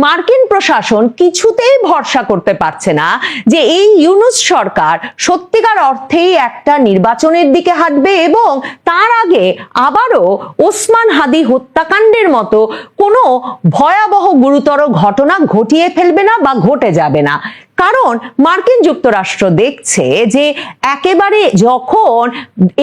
মার্কিন প্রশাসন কিছুতেই ভরসা করতে পারছে না যে এই ইউনূস সরকার সত্যিকার অর্থেই একটা নির্বাচনের দিকে হাঁটবে এবং তার আগে আবারও ওসমান হাদি হত্যাকাণ্ডের মতো কোনো ভয়াবহ গুরুতর ঘটনা ঘটিয়ে ফেলবে না বা ঘটে যাবে না। কারণ মার্কিন যুক্তরাষ্ট্র দেখছে যে একেবারে যখন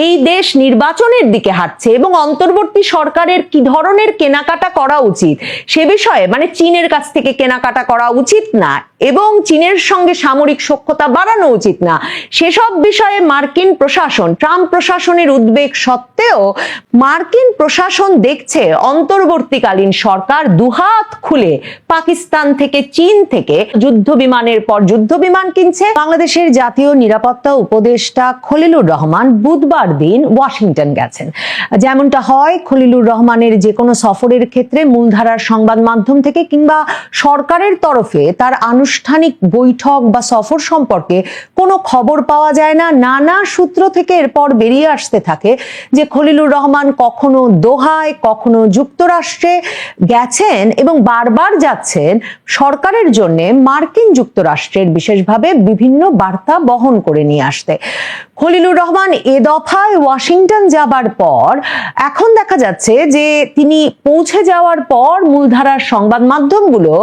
এই দেশ নির্বাচনের দিকে হাঁটছে এবং অন্তর্বর্তী সরকারের কি ধরনের কেনাকাটা করা উচিত সে বিষয়ে, মানে চীনের কাছ থেকে কেনাকাটা করা উচিত না এবং চীনের সঙ্গে সামরিক সখ্যতা বাড়ানো উচিত না, সেসব বিষয়ে মার্কিন প্রশাসন, ট্রাম্প প্রশাসনের উদ্বেগ সত্ত্বেও মার্কিন প্রশাসন দেখছে অন্তর্বর্তীকালীন সরকার দুহাত খুলে পাকিস্তান থেকে, চীন থেকে যুদ্ধ বিমানের পর যুদ্ধ বিমান কিনছে। বাংলাদেশের জাতীয় নিরাপত্তা উপদেষ্টা খলিলুর রহমান বুধবার দিন ওয়াশিংটন গেছেন। যেমনটা হয় খলিলুর রহমানের যে কোনো সফরের ক্ষেত্রে মূলধারার সংবাদ মাধ্যম থেকে কিংবা সরকারের তরফে তার আনুষ্ঠানিক বৈঠক বা সফর সম্পর্কে কোনো খবর পাওয়া যায় না। নানা সূত্র থেকে এরপর বেরিয়ে আসতে থাকে যে খলিলুর রহমান কখনো দোহায়, কখনো যুক্তরাষ্ট্রে গেছেন এবং বারবার যাচ্ছেন সরকারের জন্য মার্কিন যুক্তরাষ্ট্রের বিশেষভাবে বিভিন্ন বার্তা বহন করে নিয়ে আসতে। খলিলুর রহমান এ দফায় ওয়াশিংটন যাবার পর এখন দেখা যাচ্ছে যে তিনি পৌঁছে যাওয়ার পর মূলধারার সংবাদ মাধ্যমগুলো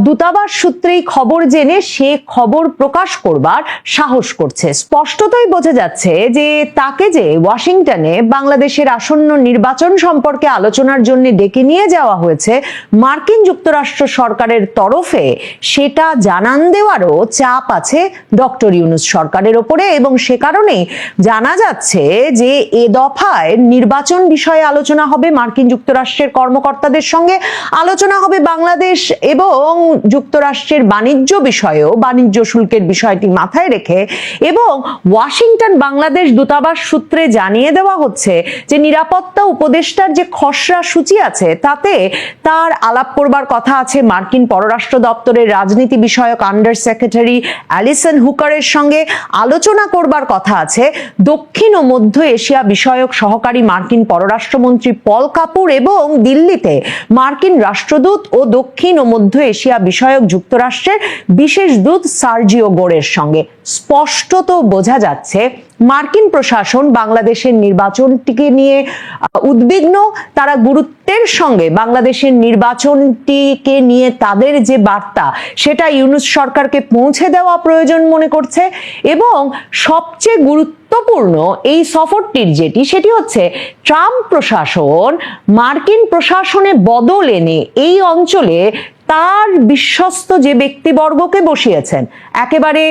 দূতাবাস সূত্রেই খবর জেনে সে খবর প্রকাশ করবার সাহস করছে। স্পষ্টতই বোঝা যাচ্ছে যে তাকে যে ওয়াশিংটনে বাংলাদেশের আসন্ন নির্বাচন সম্পর্কে আলোচনার জন্য ডেকে নিয়ে যাওয়া হয়েছে মার্কিন যুক্তরাষ্ট্র সরকারের তরফে, সেটা জানান দেওয়ারও চাপ আছে ডক্টর ইউনূস সরকারের ওপরে এবং সে কারণেই জানা যাচ্ছে যে এ দফায় নির্বাচন বিষয়ে আলোচনা হবে মার্কিন যুক্তরাষ্ট্রের কর্মকর্তাদের সঙ্গে, আলোচনা হবে বাংলাদেশ এবং যুক্তরাষ্ট্রের বাণিজ্য বিষয়েও, বাণিজ্য শুল্কের বিষয়টি মাথায় রেখে, এবং ওয়াশিংটন বাংলাদেশ দূতাবাস সূত্রে জানিয়ে দেওয়া হচ্ছে যে নিরাপত্তা উপদেষ্টার যে খসড়া সূচি আছে তাতে তার আলাপ করবার কথা আছে মার্কিন পররাষ্ট্র দপ্তরের রাজনীতি বিষয়ক আন্ডার সেক্রেটারি অ্যালিসন হুকারের সঙ্গে, আলোচনা করবার কথা আছে দক্ষিণ ও মধ্য এশিয়া বিষয়ক সহকারী মার্কিন পররাষ্ট্রমন্ত্রী পল কাপুর এবং দিল্লিতে মার্কিন রাষ্ট্রদূত ও দক্ষিণ ও মধ্য এশিয়া বিষয়ক যুক্তরাষ্ট্রের বিশেষ দূত সার্জিও গোরের সঙ্গে। স্পষ্টত বোঝা যাচ্ছে মার্কিন প্রশাসন বাংলাদেশের নির্বাচনটিকে নিয়ে উদ্বিগ্ন। তারা গুরুত্বের সঙ্গে বাংলাদেশের নির্বাচনটিকে নিয়ে তাদের যে বার্তা সেটা ইউনূস সরকারকে পৌঁছে দেওয়া প্রয়োজন মনে করছে এবং সবচেয়ে গুরুত্বপূর্ণ এই সফরটির সেটি হচ্ছে ট্রাম্প প্রশাসন মার্কিন প্রশাসনে বদল এনে এই অঞ্চলে তার বিশ্বস্ত যে ব্যক্তিবর্গকে বসিয়েছেন, একেবারে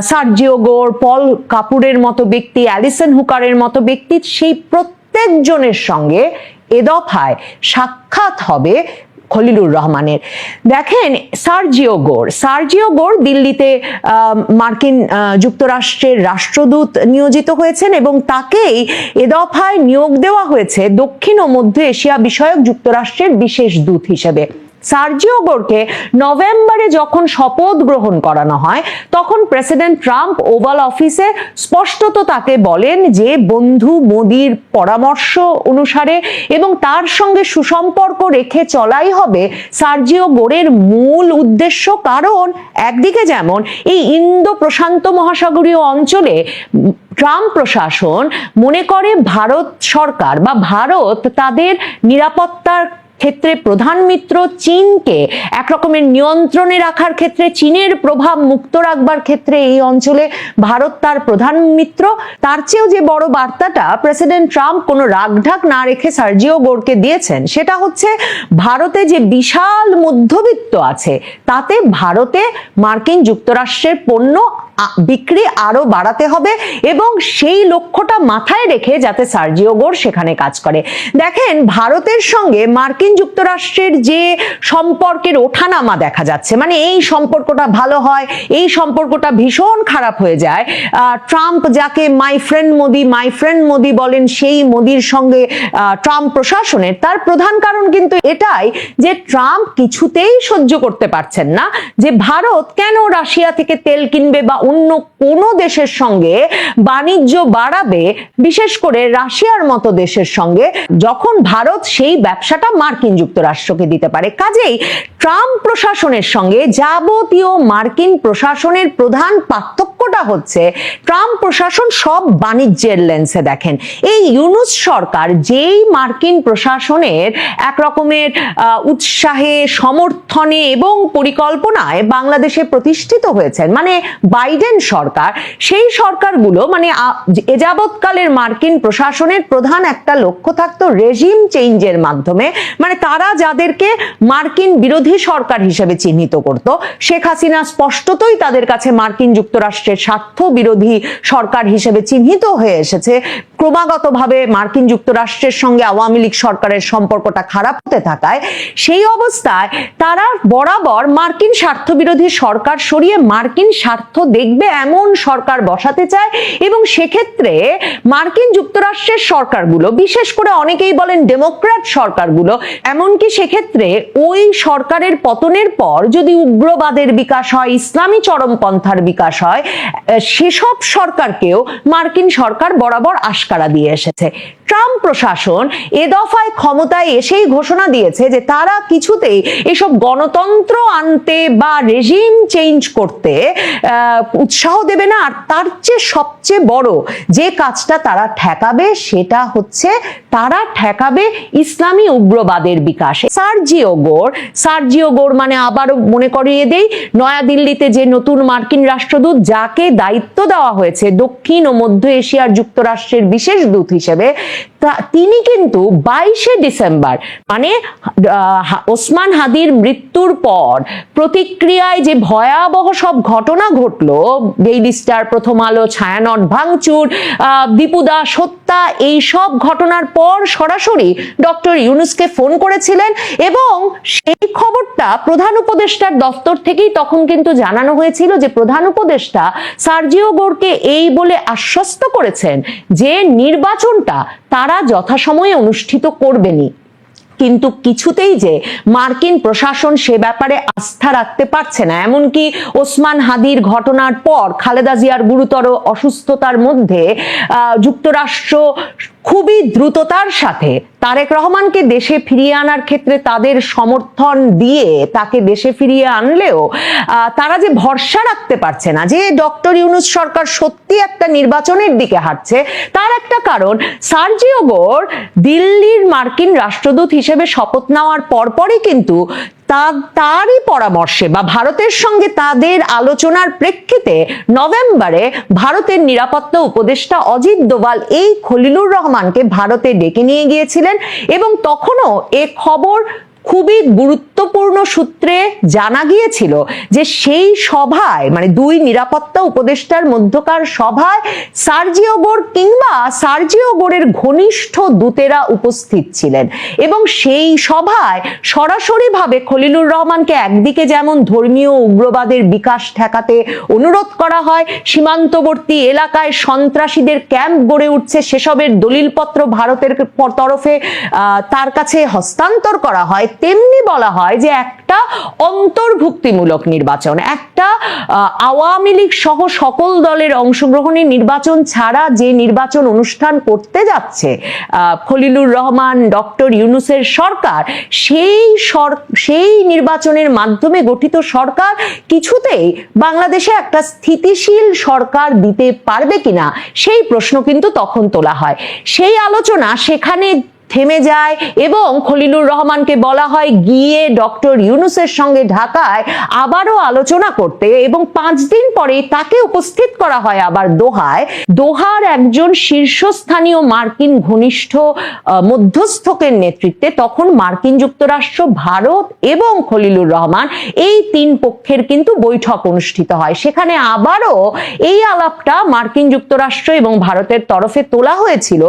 সার্জিও গোর, পল কাপুরের মতো ব্যক্তি, অ্যালিসন হুকারের মতো ব্যক্তি, সেই প্রত্যেকজনের সঙ্গে এ দফায় সাক্ষাৎ হবে খলিলুর রহমানের। দেখেন সার্জিও গোর দিল্লিতে মার্কিন যুক্তরাষ্ট্রের রাষ্ট্রদূত নিয়োজিত হয়েছেন এবং তাকেই এ দফায় নিয়োগ দেওয়া হয়েছে দক্ষিণ ও মধ্য এশিয়া বিষয়ক যুক্তরাষ্ট্রের বিশেষ দূত হিসেবে। সার্জিও গোরকে নভেম্বরে যখন শপথ গ্রহণ করানো হয় তখন প্রেসিডেন্ট ট্রাম্প ওভাল অফিসে স্পষ্টত তাকে বলেন যে বন্ধু মোদির পরামর্শ অনুসারে এবং তার সঙ্গে সুসম্পর্ক রেখে চলাই হবে সার্জিও গোরের মূল উদ্দেশ্য। কারণ একদিকে যেমন এই ইন্দো প্রশান্ত মহাসাগরীয় অঞ্চলে ট্রাম্প প্রশাসন মনে করে ভারত সরকার বা ভারত তাদের নিরাপত্তার ক্ষেত্রে প্রধান মিত্র চীনকে একরকমের নিয়ন্ত্রণে রাখার ক্ষেত্রে, চীনের প্রভাব মুক্ত রাখবার ক্ষেত্রে এই অঞ্চলে ভারত তার প্রধান মিত্র। তার চেয়েও যে বড় বার্তাটা প্রেসিডেন্ট ট্রাম্প কোনো রাগঢাক না রেখে সার্জিও গোরকে দিয়েছেন সেটা হচ্ছে ভারতে যে বিশাল মধ্যবিত্ত আছে তাতে ভারতে মার্কিন যুক্তরাষ্ট্রের পণ্য বিক্রি আরো বাড়াতে হবে এবং সেই লক্ষ্যটা মাথায় রেখে যাতে সার্জিও গোর সেখানে কাজ করে। দেখেন ভারতের সঙ্গে মার্কিন যুক্তরাষ্ট্রের যে সম্পর্কের ওঠানামা দেখা যাচ্ছে, মানে এই সম্পর্কটা ভালো হয়, এই সম্পর্কটা ভীষণ খারাপ হয়ে যায়। ট্রাম্প যাকে মাই ফ্রেন্ড মোদি বলেন, সেই মোদির সঙ্গে ট্রাম্প প্রশাসনের, তার প্রধান কারণ কিন্তু এটাই যে ট্রাম্প কিছুতেই সহ্য করতে পারছেন না যে ভারত কেন রাশিয়া থেকে তেল কিনবে বা অন্য কোনো দেশের সঙ্গে বাণিজ্য বাড়াবে, বিশেষ করে রাশিয়ার মতো দেশের সঙ্গে, যখন ভারত সেই ব্যবসাটা মার্কিন যুক্তরাষ্ট্রকে দিতে পারে। কাজেই ট্রাম্প প্রশাসনের সঙ্গে যাবতীয় মার্কিন প্রশাসনের প্রধান পার্থক্যটা হচ্ছে ট্রাম্প প্রশাসন সব বাণিজ্যের লেন্সে দেখেন। এই ইউনূস সরকার যেই মার্কিন প্রশাসনের এক রকমের উৎসাহে, সমর্থনে এবং পরিকল্পনায় বাংলাদেশে প্রতিষ্ঠিত হয়েছেন, মানে বাইডেন সরকার, সেই সরকারগুলো মানে এ যাবৎকালের মার্কিন প্রশাসনের প্রধান একটা লক্ষ্য থাকতো রেজিম চেঞ্জের মাধ্যমে, মানে তারা যাদেরকে মার্কিন বিরোধী সরকার হিসেবে চিহ্নিত করত, শেখ হাসিনা স্পষ্টতই তাদের কাছে মার্কিন যুক্তরাষ্ট্রের স্বার্থ বিরোধী সরকার হিসেবে চিহ্নিত হয়ে এসেছে। ক্রমাগতভাবে মার্কিন যুক্তরাষ্ট্রের সঙ্গে আওয়ামী লীগ সরকারের সম্পর্কটা খারাপ হতে থাকায় সেই অবস্থায় তারা বরাবর মার্কিন স্বার্থ বিরোধী সরকার সরিয়ে মার্কিন স্বার্থ দেখবে এমন সরকার বসাতে চায়। এবং সেক্ষেত্রে মার্কিন যুক্তরাষ্ট্রের সরকারগুলো, বিশেষ করে অনেকেই বলেন ডেমোক্র্যাট সরকারগুলো, এমনকি সেক্ষেত্রে ওই সরকারের পতনের পর যদি উগ্রবাদের বিকাশ হয়, ইসলামী চরমপন্থার বিকাশ হয়, সেসব সরকারকেও মার্কিন সরকার বরাবর আশকারা দিয়ে এসেছে। ট্রাম্প প্রশাসন এ দফায় ক্ষমতায় এসেই ঘোষণা দিয়েছে যে তারা কিছুতেই এসব গণতন্ত্র আনতে বা রেজিম চেঞ্জ করতে উৎসাহ দেবে না। আর তার চেয়ে সবচেয়ে বড় যে কাজটা তারা ঠেকাবে সেটা হচ্ছে তারা ঠেকাবে ইসলামী উগ্রবাদের বিকাশে। সার্জিও গোর মানে আবারও মনে করিয়ে দেই, নয়াদিল্লিতে যে নতুন মার্কিন রাষ্ট্রদূত, যাকে দায়িত্ব দেওয়া হয়েছে দক্ষিণ ও মধ্য এশিয়ার যুক্তরাষ্ট্রের বিশেষ দূত হিসেবে, তিনি কিন্তু 22শে ডিসেম্বর মানে ওসমান হাদির মৃত্যুর পর প্রতিক্রিয়ায় যে ভয়াবহ সব ঘটনা ঘটলো, ডেইলি স্টার, প্রথম আলো, ছায়ানট ভাঙচুর, দীপু দাস হত্যা, এই সব ঘটনার পর সরাসরি ডক্টর ইউনূসকে ফোন করেছিলেন এবং সেই খবরটা প্রধান উপদেষ্টার দফতর থেকেই তখন কিন্তু জানানো হয়েছিল যে প্রধান উপদেষ্টা সার্জিও গোরকে এই বলে আশ্বস্ত করেছেন যে নির্বাচনটা তারা যথাসময়ে অনুষ্ঠিত করবেনই। কিন্তু কিছুতেই যে মার্কিন প্রশাসন সে ব্যাপারে আস্থা রাখতে পারছে না। এমনকি ওসমান হাদির ঘটনার পর খালেদা জিয়ার গুরুতর অসুস্থতার মধ্যে যুক্তরাষ্ট্র খুবই দ্রুততার সাথে তারেক রহমানকে দেশে ফিরিয়ে আনার ক্ষেত্রে তাদের সমর্থন দিয়ে তাকে দেশে ফিরিয়ে আনলেও তারা যে ভরসা রাখতে পারছে না যে ডক্টর ইউনূস সরকার সত্যি একটা নির্বাচনের দিকে হাঁটছে, তার একটা কারণ সার্জিও গোর দিল্লির মার্কিন রাষ্ট্রদূত হিসেবে শপথ নেওয়ার পরপরই কিন্তু তারই পরামর্শে বা ভারতের সঙ্গে তাদের আলোচনার প্রেক্ষিতে নভেম্বরে ভারতের নিরাপত্তা উপদেষ্টা অজিত দোভাল এই খলিলুর রহমানকে ভারতে ডেকে নিয়ে গিয়েছিলেন এবং তখনও এ খবর খুবই গুরুত্বপূর্ণ সূত্রে জানা গিয়েছিল যে সেই সভায় মানে দুই নিরাপত্তা উপদেষ্টার মধ্যকার সভায় সার্জিও গোর কিংবা সার্জিও গোরের ঘনিষ্ঠ দূতেরা উপস্থিত ছিলেন এবং সেই সভায় সরাসরিভাবে খলিলুর রহমানকে একদিকে যেমন ধর্মীয় উগ্রবাদের বিকাশ ঠেকাতে অনুরোধ করা হয়, সীমান্তবর্তী এলাকায় সন্ত্রাসীদের ক্যাম্প গড়ে উঠছে সেসবের দলিলপত্র ভারতের তরফে তার কাছে হস্তান্তর করা হয়, তেমনি বলা হয় যে একটা অন্তর্ভুক্তিমূলক নির্বাচন, একটা আওয়ামী লীগ সহ সকল দলের অংশগ্রহণের নির্বাচন ছাড়া যে নির্বাচন অনুষ্ঠান করতে যাচ্ছে খলিলুর রহমান, ডক্টর ইউনূসের সরকার, সেই নির্বাচনের মাধ্যমে গঠিত সরকার কিছুতেই বাংলাদেশে একটা স্থিতিশীল সরকার দিতে পারবে কিনা সেই প্রশ্ন কিন্তু তখন তোলা হয়। সেই আলোচনা সেখানে থেমে যায় এবং খলিলুর রহমানকে বলা হয় গিয়ে ডক্টর ইউনূসের সঙ্গে ঢাকায় আবারও আলোচনা করতে এবং 5 দিন পরে তাকে উপস্থিত করা হয় আবার দোহার একজন শীর্ষস্থানীয় মার্কিন ঘনিষ্ঠ মধ্যস্থকের নেতৃত্বে। তখন মার্কিন যুক্তরাষ্ট্র, ভারত এবং খলিলুর রহমান এই 3 পক্ষের কিন্তু বৈঠক অনুষ্ঠিত হয়। সেখানে আবারও এই আলাপটা মার্কিন যুক্তরাষ্ট্র এবং ভারতের তরফে তোলা হয়েছিল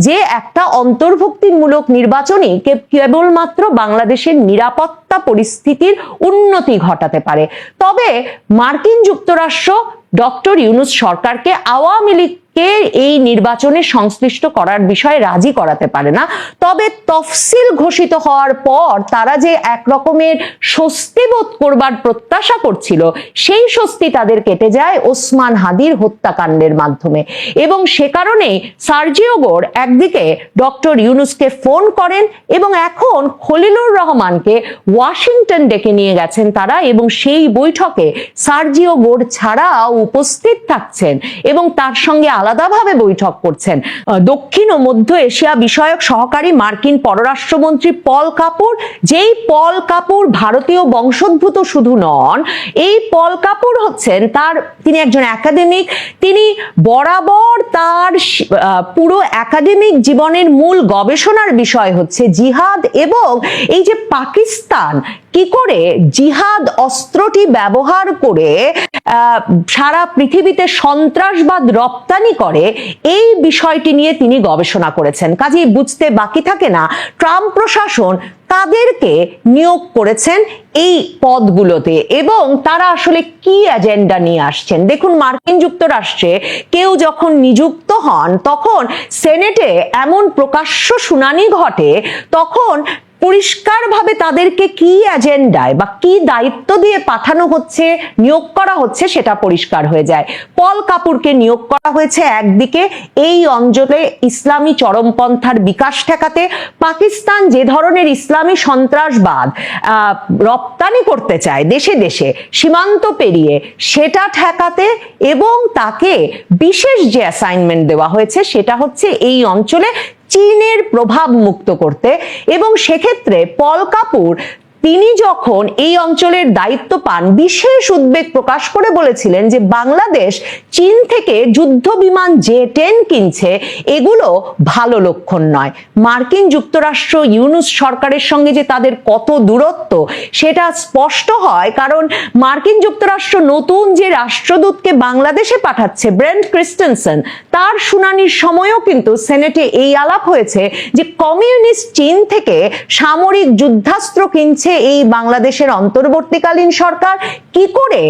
যে একটা অন্তর্ভুক্তি মূলক নির্বাচনই কেবলমাত্র বাংলাদেশের নিরাপত্তা পরিস্থিতির উন্নতি ঘটাতে পারে। তবে মার্কিন যুক্তরাষ্ট্র ডক্টর ইউনূস সরকারকে আওয়ামী লীগ কে এই নির্বাচনে সংশ্লিষ্ট করার বিষয়ে রাজি করাতে পারে না। তবে তফসিল ঘোষিত হওয়ার পর তারা যে এক রকমের স্বস্তি বোধ করবার প্রত্যাশা করছিল, সেই স্বস্তি তাদের কেটে যায় ওসমান হাদির হত্যাকাণ্ডের মাধ্যমে। এবং সে কারণেই সার্জিও গোর একদিকে ডক্টর ইউনূসকে ফোন করেন এবং এখন খলিলুর রহমানকে ওয়াশিংটন ডেকে নিয়ে গেছেন তারা, এবং সেই বৈঠকে সার্জিও গোর ছাড়াও উপস্থিত থাকছেন এবং তার সঙ্গে আলাদাভাবে বৈঠক করছেন দক্ষিণ ও মধ্য এশিয়া বিষয়ক সহকারী মার্কিন পররাষ্ট্রমন্ত্রী পল কাপুর। যেই পল কাপুর ভারতীয় বংশোদ্ভূত শুধু নন, এই পল কাপুর হচ্ছেন তিনি একজন একাডেমিক। তিনি বরাবর তার পুরো একাডেমিক জীবনের মূল গবেষণার বিষয় হচ্ছে জিহাদ এবং এই যে পাকিস্তান কি করে জিহাদ অস্ত্রটি ব্যবহার করে সারা পৃথিবীতে সন্ত্রাসবাদ রপ্তানি করে, এই বিষয়টি নিয়ে তিনি গবেষণা করেছেন। কাজেই বুঝতে বাকি থাকে না ট্রাম্প প্রশাসন তাদেরকে নিয়োগ করেছেন এই পদগুলোতে এবং তারা আসলে কি এজেন্ডা নিয়ে আসছেন। দেখুন, মার্কিন যুক্তরাষ্ট্রে কেউ যখন নিযুক্ত হন তখন সেনেটে এমন প্রকাশ্য শুনানি ঘটে, তখন পরিষ্কারভাবে তাদেরকে কি এজেন্ডায় বা কি দায়িত্ব দিয়ে পাঠানো হচ্ছে, নিয়োগ করা হচ্ছে সেটা পরিষ্কার হয়ে যায়। পল কাপুরকে নিয়োগ করা হয়েছে একদিকে এই অঞ্চলে ইসলামী চরমপন্থার বিকাশ ঠেকাতে, পাকিস্তান যে ধরনের ইসলামী সন্ত্রাসবাদ রপ্তানি করতে চায় দেশে দেশে সীমান্ত পেরিয়ে, সেটা ঠেকাতে, এবং তাকে বিশেষ যে অ্যাসাইনমেন্ট দেওয়া হয়েছে সেটা হচ্ছে এই অঞ্চলে চীনের প্রভাব মুক্ত করতে। এবং সেক্ষেত্রে পল কাপুর তিনি যখন এই অঞ্চলের দায়িত্ব পান, বিশেষ উদ্বেগ প্রকাশ করে বলেছিলেন যে বাংলাদেশ চীন থেকে যুদ্ধ বিমান জে-10 কিনছে, এগুলো ভালো লক্ষণ নয়। মার্কিন যুক্তরাষ্ট্র ইউনূস সরকারের সঙ্গে যে তাদের কত দূরত্ব সেটা স্পষ্ট হয়, কারণ মার্কিন যুক্তরাষ্ট্র নতুন যে রাষ্ট্রদূতকে বাংলাদেশে পাঠাচ্ছে ব্রেন্ট ক্রিস্টেনসেন, তার শুনানির সময়ও কিন্তু সেনেটে এই আলাপ হয়েছে যে কমিউনিস্ট চীন থেকে সামরিক যুদ্ধাস্ত্র কিনছে এই বাংলাদেশের অন্তর্বর্তীকালীন সরকার, কি করে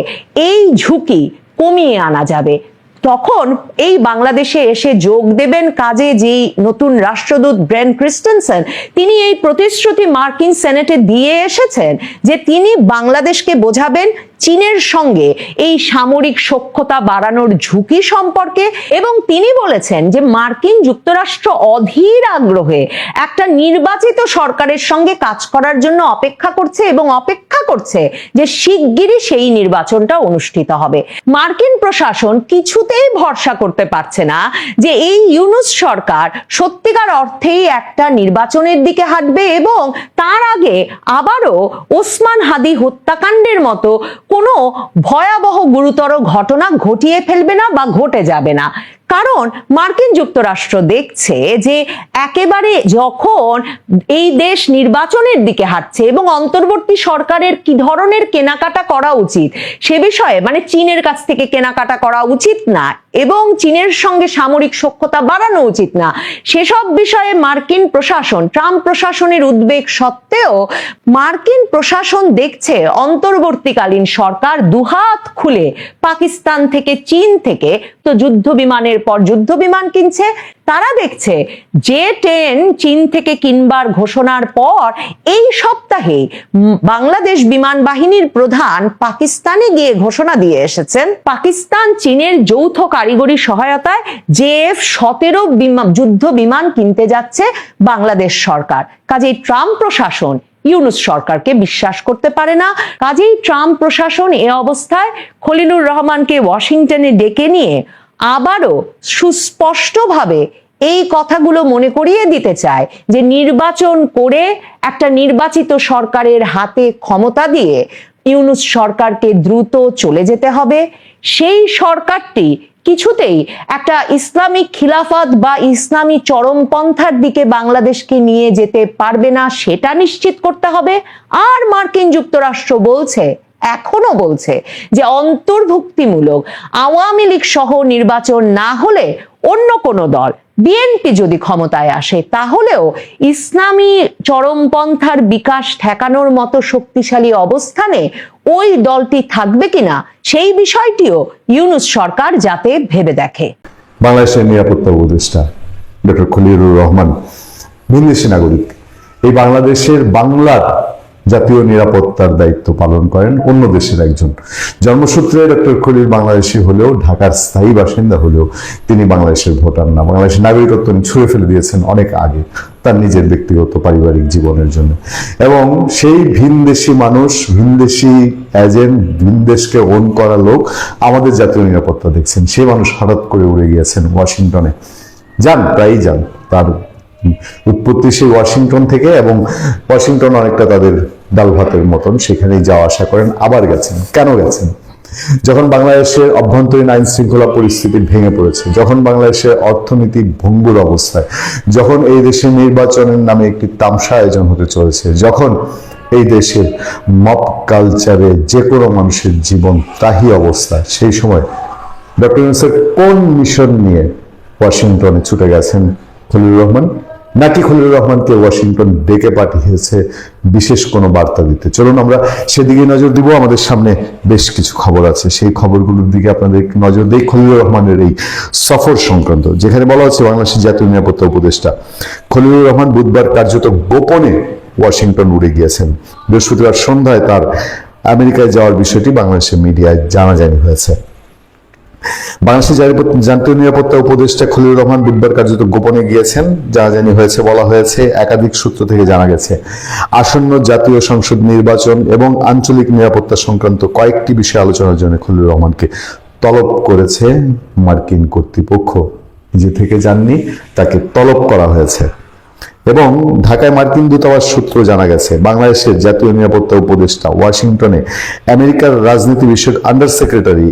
এই ঝুঁকি কমিয়ে আনা যাবে। তখন এই বাংলাদেশে এসে যোগ দেবেন কাজে যেই নতুন রাষ্ট্রদূত ব্রেন্ট ক্রিস্টেনসেন, তিনি এই প্রতিশ্রুতি মার্কিন সেনেটে দিয়ে এসেছেন যে তিনি বাংলাদেশকে বোঝাবেন চীনের সঙ্গে এই সামরিক সখ্যতা বাড়ানোর ঝুঁকি সম্পর্কে, এবং তিনি বলেছেন যে মার্কিন যুক্তরাষ্ট্র অধীর আগ্রহে একটা নির্বাচিত সরকারের সঙ্গে কাজ করার জন্য অপেক্ষা করছে এবং অপেক্ষা করছে যে শিগগিরই সেই নির্বাচনটা অনুষ্ঠিত হবে। মার্কিন প্রশাসন কিছুতেই ভরসা করতে পারছে না যে এই ইউনূস সরকার সত্যিকার অর্থেই একটা নির্বাচনের দিকে হাঁটবে এবং তার আগে আবারও ওসমান হাদি হত্যাকাণ্ডের মতো কোনো ভয়াবহ গুরুতর ঘটনা ঘটিয়ে ফেলবে না বা ঘটে যাবে না। কারণ মার্কিন যুক্তরাষ্ট্র দেখছে যে একেবারে যখন এই দেশ নির্বাচনের দিকে হাঁটছে এবং অন্তর্বর্তী সরকারের কি ধরনের কেনাকাটা করা উচিত সে বিষয়ে, মানে চীনের কাছ থেকে কেনাকাটা করা উচিত না এবং চীনের সঙ্গে সামরিক সখ্যতা বাড়ানো উচিত না, সেসব বিষয়ে মার্কিন প্রশাসন, ট্রাম্প প্রশাসনের উদ্বেগ সত্ত্বেও মার্কিন প্রশাসন দেখছে অন্তর্বর্তীকালীন সরকার দুহাত খুলে পাকিস্তান থেকে, চীন থেকে তো যুদ্ধ বিমানের পর যুদ্ধ বিমান কিনছে, তারা দেখছে জে-10 চীন থেকে কিনবার ঘোষণার পর এই সপ্তাহে বাংলাদেশ বিমান বাহিনীর প্রধান পাকিস্তানে গিয়ে ঘোষণা দিয়ে এসেছেন পাকিস্তান চীনের যৌথ কারিগরি সহায়তায় JF-17 যুদ্ধ বিমান কিনতে যাচ্ছে বাংলাদেশ সরকার। কাজেই ট্রাম্প প্রশাসন ইউনূস সরকারকে বিশ্বাস করতে পারে না। কাজেই ট্রাম্প প্রশাসন এ অবস্থায় খলিলুর রহমানকে ওয়াশিংটনে ডেকে নিয়ে আবারও সুস্পষ্টভাবে এই কথাগুলো মনে করিয়ে দিতে চায় যে নির্বাচন করে একটা নির্বাচিত সরকারের হাতে ক্ষমতা দিয়ে ইউনূস সরকারকে দ্রুত চলে যেতে হবে। সেই সরকারটি কিছুতেই একটা ইসলামিক খিলাফত বা ইসলামী চরমপন্থার দিকে বাংলাদেশকে নিয়ে যেতে পারবে না, সেটা নিশ্চিত করতে হবে। আর মার্কিন যুক্তরাষ্ট্র বলছে, এখনো বলছে যে অন্তর্ভুক্তিমূলক আওয়ামী লীগ সহ নির্বাচন না হলে অন্য কোনো দল, বিএনপি যদি ক্ষমতায় আসে তাহলেও ইসলামী চরমপন্থার বিকাশ ঠেকানোর মতো শক্তিশালী অবস্থানে ওই দলটি থাকবে কিনা সেই বিষয়টিও ইউনূস সরকার যাতে ভেবে দেখে। বাংলাদেশের নিরাপত্তা উপদেষ্টা ডক্টর খলিলুর রহমান ভিনদেশী নাগরিক, এই বাংলাদেশের বাংলার জাতীয় নিরাপত্তার দায়িত্ব পালন করেন অন্য দেশের একজন। জন্মসূত্রে ডক্টর খলিল বাংলাদেশি হলেও, ঢাকার স্থায়ী বাসিন্দা হলেও তিনি বাংলাদেশের ভোটার না। বাংলাদেশের নাগরিকত্ব ছুঁড়ে ফেলে দিয়েছেন অনেক আগে তার নিজের ব্যক্তিগত পারিবারিক জীবনের জন্য। এবং সেই ভিনদেশি মানুষ, ভিনদেশি এজেন্ট, ভিনদেশকে ওন করা লোক আমাদের জাতীয় নিরাপত্তা দেখছেন। সেই মানুষ হঠাৎ করে উড়ে গিয়েছেন ওয়াশিংটনে। প্রায়ই যান, তার উৎপত্তি সেই ওয়াশিংটন থেকে, এবং ওয়াশিংটন অনেকটা তাদের ডাল ভাতের মতন, সেখানেই যাওয়া আসা করেন। আবার গেছেন, কেন গেছেন? যখন বাংলাদেশের অভ্যন্তরীণ আইন শৃঙ্খলা পরিস্থিতি ভেঙে পড়েছে, যখন বাংলাদেশের অর্থনৈতিক ভঙ্গুর অবস্থায়, যখন এই দেশে নির্বাচনের নামে একটি তামসা আয়োজন হতে চলেছে, যখন এই দেশের মব কালচারে যে কোনো মানুষের জীবন ত্রাহি অবস্থা, সেই সময় ডক্টর ইউনূসের কোন মিশন নিয়ে ওয়াশিংটনে ছুটে গেছেন খলিলুর রহমান? নাকি খলিলুর রহমানকে ওয়াশিংটন ডেকে পাঠিয়েছে বিশেষ কোনো বার্তা দিতে? চলুন আমরা সেদিকে নজর দিব। আমাদের সামনে বেশ কিছু খবর আছে, সেই খবরগুলোর দিকে আপনাদের নজর দেই। খলিলুর রহমানের এই সফর সংক্রান্ত, যেখানে বলা হচ্ছে বাংলাদেশের জাতীয় নিরাপত্তা উপদেষ্টা খলিলুর রহমান বুধবার কার্যত গোপনে ওয়াশিংটন উড়ে গিয়েছেন। বৃহস্পতিবার সন্ধ্যায় তার আমেরিকায় যাওয়ার বিষয়টি বাংলাদেশের মিডিয়ায় জানাজানি হয়েছে। বাংলাদেশের জাতীয় নিরাপত্তা উপদেষ্টা খলিলুর রহমান বুধবার কার্যত গোপনে গিয়েছেন, জানাজানি হয়েছে। বলা হয়েছে, একাধিক সূত্র থেকে জানা গেছে, আসন্ন জাতীয় সংসদ নির্বাচন এবং আঞ্চলিক নিরাপত্তা সংক্রান্ত কয়েকটি বিষয় আলোচনার জন্য খলিলুর রহমানকে তলব করেছে মার্কিন কর্তৃপক্ষ। নিজে থেকে যাননি, তাকে তলব করা হয়েছে। এবং ঢাকায় মার্কিন দূতাবাস সূত্র জানা গেছে, বাংলাদেশের জাতীয় নিরাপত্তা উপদেষ্টা ওয়াশিংটনে আমেরিকার রাজনীতি বিষয়ক আন্ডার সেক্রেটারি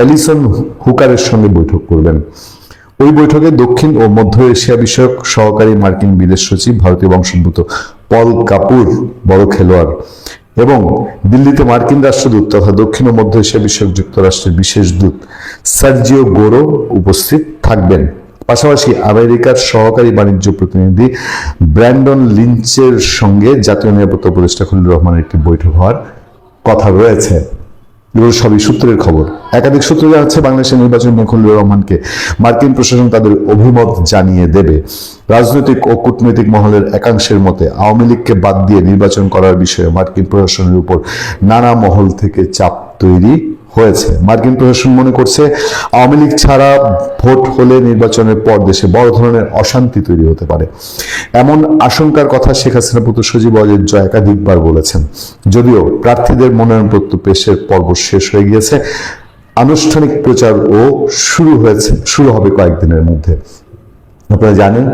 এলিসন হুকারের সঙ্গে বৈঠক করবেন। ওই বৈঠকে দক্ষিণ ও মধ্য এশিয়া বিষয়ক সহকারী মার্কিন বিদেশ সচিব, ভারতীয় বংশোদ্ভূত পল কাপুর, বড় খেলোয়াড়, এবং দিল্লিতে মার্কিন রাষ্ট্রদূত তথা দক্ষিণ ও মধ্য এশিয়া বিষয়ক যুক্তরাষ্ট্রের বিশেষ দূত সার্জিও গোরো উপস্থিত থাকবেন। পাশাপাশি আমেরিকার সহকারী বাণিজ্য প্রতিনিধি ব্র্যান্ডন লিঞ্চের সঙ্গে জাতীয় নিরাপত্তা উপদেষ্টা খলিলুর রহমানের একটি বৈঠক হওয়ার কথা রয়েছে। এগুলো সবই সূত্রের খবর। একাধিক সূত্র জানাচ্ছে, বাংলাদেশের নির্বাচন নিয়ে খলিলুর রহমানকে মার্কিন প্রশাসন তাদের অভিমত জানিয়ে দেবে। রাজনৈতিক ও কূটনৈতিক মহলের একাংশের মতে আওয়ামী লীগকে বাদ দিয়ে নির্বাচন করার বিষয়ে মার্কিন প্রশাসনের উপর নানা মহল থেকে চাপ তৈরি হয়েছে। মার্কিন প্রশাসন মনে করছে, আওয়ামী লীগ ছাড়া ভোট হলে নির্বাচনের পর দেশে বড় ধরনের অশান্তি তৈরি হতে পারে। এমন আশঙ্কার কথা শেখ হাসিনা পুত্র সজীব ওয়াজেদ জয় একাধিকবার বলেছেন। যদিও প্রার্থীদের মনোনয়নপত্র পেশের পর্ব শেষ হয়ে গিয়েছে, আনুষ্ঠানিক প্রচারও শুরু হবে কয়েকদিনের মধ্যে। আপনারা জানেন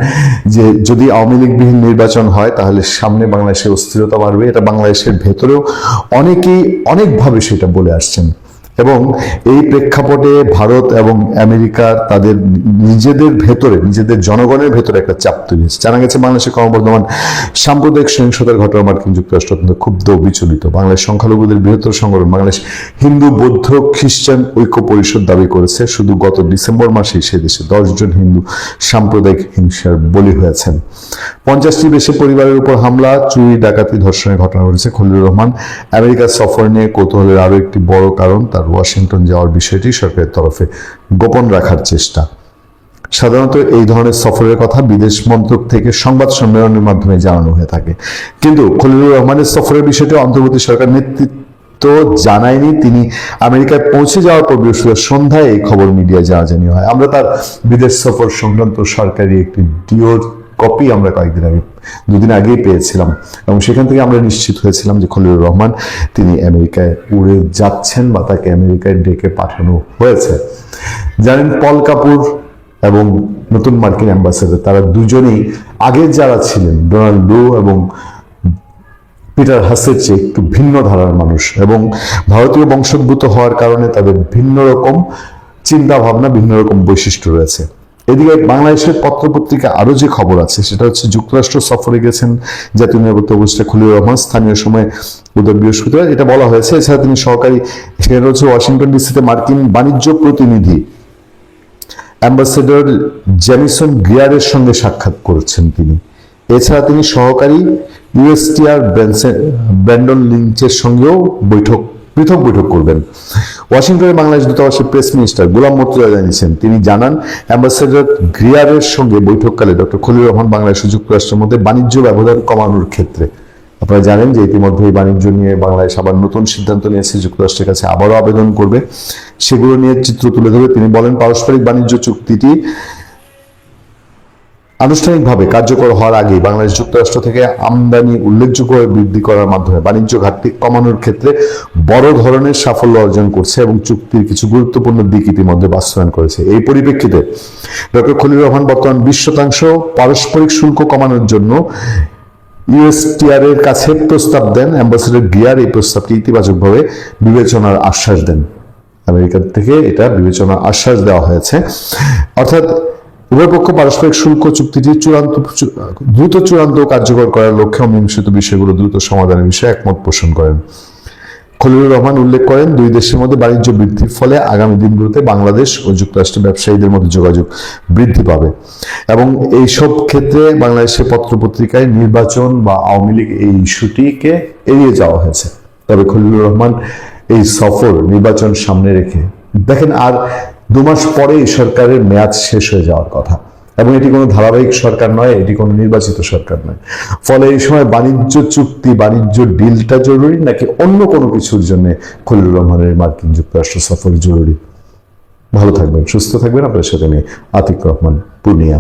যে যদি আওয়ামী লীগবিহীন নির্বাচন হয় তাহলে সামনে বাংলাদেশের অস্থিরতা বাড়বে। এটা বাংলাদেশের ভেতরেও অনেকেই অনেকভাবে সেটা বলে আসছেন। এবং এই প্রেক্ষাপটে ভারত এবং আমেরিকা তাদের নিজেদের জনগণের ভেতরে একটা চাপ তৈরি হয়েছে। জানা গেছে, বাংলাদেশের ক্রমবর্ধমান সাম্প্রদায়িক সহিংসতার ঘটনা মার্কিন যুক্তরাষ্ট্র অত্যন্ত ক্ষুব্ধ ও বিচলিত। বাংলাদেশ সংখ্যালঘুদের বৃহত্তর সংগঠন বাংলাদেশ হিন্দু বৌদ্ধ খ্রিস্টান ঐক্য পরিষদ দাবি করেছে, শুধু গত ডিসেম্বর মাসেই সে দেশে 10 জন হিন্দু সাম্প্রদায়িক হিংসার বলি হয়েছেন। 50টি বেশি পরিবারের উপর হামলা, চুরি, ডাকাতি, ধর্ষণের ঘটনা ঘটেছে। খলিলুর রহমান আমেরিকার সফর নিয়ে কৌতূহলের আরো একটি বড় কারণ তার ওয়াশিংটন যাওয়ার বিষয়টি সরকারের তরফে গোপন রাখার চেষ্টা। সাধারণত এই ধরনের সফরের কথা বিদেশ মন্ত্রক থেকে সংবাদ সম্মেলনের মাধ্যমে জানানো হয়ে থাকে, কিন্তু খলিলুর রহমানের সফরের বিষয়টি অন্তর্বর্তী সরকার নেতৃত্ব জানায়নি। তিনি আমেরিকায় পৌঁছে যাওয়ার পর বৃহস্পতিবার সন্ধ্যায় এই খবর মিডিয়ায় জানাজানি হয়। আমরা তার বিদেশ সফর সংক্রান্ত সরকারি একটি ডিওর কপি আমরা দুদিন আগেই পেয়েছিলাম, এবং সেখান থেকে আমরা নিশ্চিত হয়েছিলাম যে খলিলুর রহমান তিনি আমেরিকায় উড়ে যাচ্ছেন বা তাকে আমেরিকায় ডেকে পাঠানো হয়েছে। জানেন, পল কাপুর এবং নতুন মার্কিন অ্যাম্বাসেডর, তারা দুজনেই আগের যারা ছিলেন ডোনাল্ড লু এবং পিটার হাসের চেয়ে একটু ভিন্ন ধারার মানুষ, এবং ভারতীয় বংশোদ্ভূত হওয়ার কারণে তাদের ভিন্ন রকম চিন্তা ভাবনা, ভিন্ন রকম বৈশিষ্ট্য রয়েছে। এদিকে বাংলাদেশের পত্রপত্রিকা আরো যে খবর আছে সেটা হচ্ছে, যুক্তরাষ্ট্র সফরে গেছেন জাতীয় নিরাপত্তা উপদেষ্টা খলিলুর রহমান স্থানীয় সময় বুধবার বৃহস্পতিবার, এটা বলা হয়েছে। এছাড়া তিনি সহকারী, সেখানে হচ্ছে ওয়াশিংটন ডিসিতে মার্কিন বাণিজ্য প্রতিনিধি অ্যাম্বাসেডর জেমিসন গ্রিয়ারের সঙ্গে সাক্ষাৎ করেছেন তিনি। এছাড়া তিনি সহকারী ইউএসটিআর ব্র্যান্ডন লিঞ্চের সঙ্গেও বৈঠক পৃথক বৈঠক করবেন। ওয়াশিংটনে বাংলাদেশ দূতাবাসের প্রেস মিনিস্টার গোলাম মর্তুজা জানিয়েছেন, তিনি জানান অ্যাম্বাসেডর গ্রিয়ারের সঙ্গে বৈঠককালে ডক্টর খলিলুর রহমান বাংলাদেশ ও যুক্তরাষ্ট্রের মধ্যে বাণিজ্য ব্যবধান কমানোর ক্ষেত্রে, আপনারা জানেন যে ইতিমধ্যে এই বাণিজ্য নিয়ে বাংলাদেশ আবার নতুন সিদ্ধান্ত নিয়েছে, যুক্তরাষ্ট্রের কাছে আবারও আবেদন করবে, সেগুলো নিয়ে চিত্র তুলে ধরে তিনি বলেন, পারস্পরিক বাণিজ্য চুক্তিটি আনুষ্ঠানিকভাবে কার্যকর হওয়ার আগে বাংলাদেশ যুক্তরাষ্ট্র থেকে আমদানি উল্লেখযোগ্যভাবে বৃদ্ধি করার মাধ্যমে বাণিজ্য ঘাটতি কমানোর ক্ষেত্রে বড় ধরনের সাফল্য অর্জন করছে এবং চুক্তির কিছু গুরুত্বপূর্ণ দিক ইতিমধ্যে বাস্তবায়ন করেছে। এই পরিপ্রেক্ষিতে ডক্টর খলিলুর রহমান বর্তমান 20% পারস্পরিক শুল্ক কমানোর জন্য ইউএসটিআর এর কাছে প্রস্তাব দেন। অ্যাম্বাসেডর গিয়ার এই প্রস্তাবটি ইতিবাচকভাবে বিবেচনার আশ্বাস দেন। আমেরিকা থেকে এটা বিবেচনার আশ্বাস দেওয়া হয়েছে, অর্থাৎ উভয় পক্ষ পারস্পরিক শুল্ক চুক্তিটি দ্রুত চূড়ান্ত কার্যকর করার লক্ষ্যে অমীমাংসিত বিষয়গুলো দ্রুত সমাধানের বিষয়ে একমত পোষণ করেন। খলিলুর রহমান উল্লেখ করেন, দুই দেশের মধ্যে বাণিজ্য বৃদ্ধির ফলে আগামী দিনগুলোতে বাংলাদেশ ও যুক্তরাষ্ট্রের ব্যবসায়ীদের মধ্যে যোগাযোগ বৃদ্ধি পাবে এবং এইসব ক্ষেত্রে বাংলাদেশের পত্রপত্রিকায় নির্বাচন বা আওয়ামী লীগ এই ইস্যুটিকে এড়িয়ে যাওয়া হয়েছে। তবে খলিলুর রহমান এই সফর নির্বাচন সামনে রেখে দেখেন, আর 2 মাস পরে এই সরকারের মেয়াদ শেষ হয়ে যাওয়ার কথা এবং এটি কোনো ধারাবাহিক সরকার নয়, এটি কোনো নির্বাচিত সরকার নয়। ফলে এই সময় বাণিজ্য চুক্তি, বাণিজ্য ডিলটা জরুরি নাকি অন্য কোনো কিছুর জন্য খলিলুর রহমানের মার্কিন যুক্তরাষ্ট্র সফর জরুরি? ভালো থাকবেন, সুস্থ থাকবেন। আপনার সাথে আমি আতিক রহমান, পূর্ণিয়া।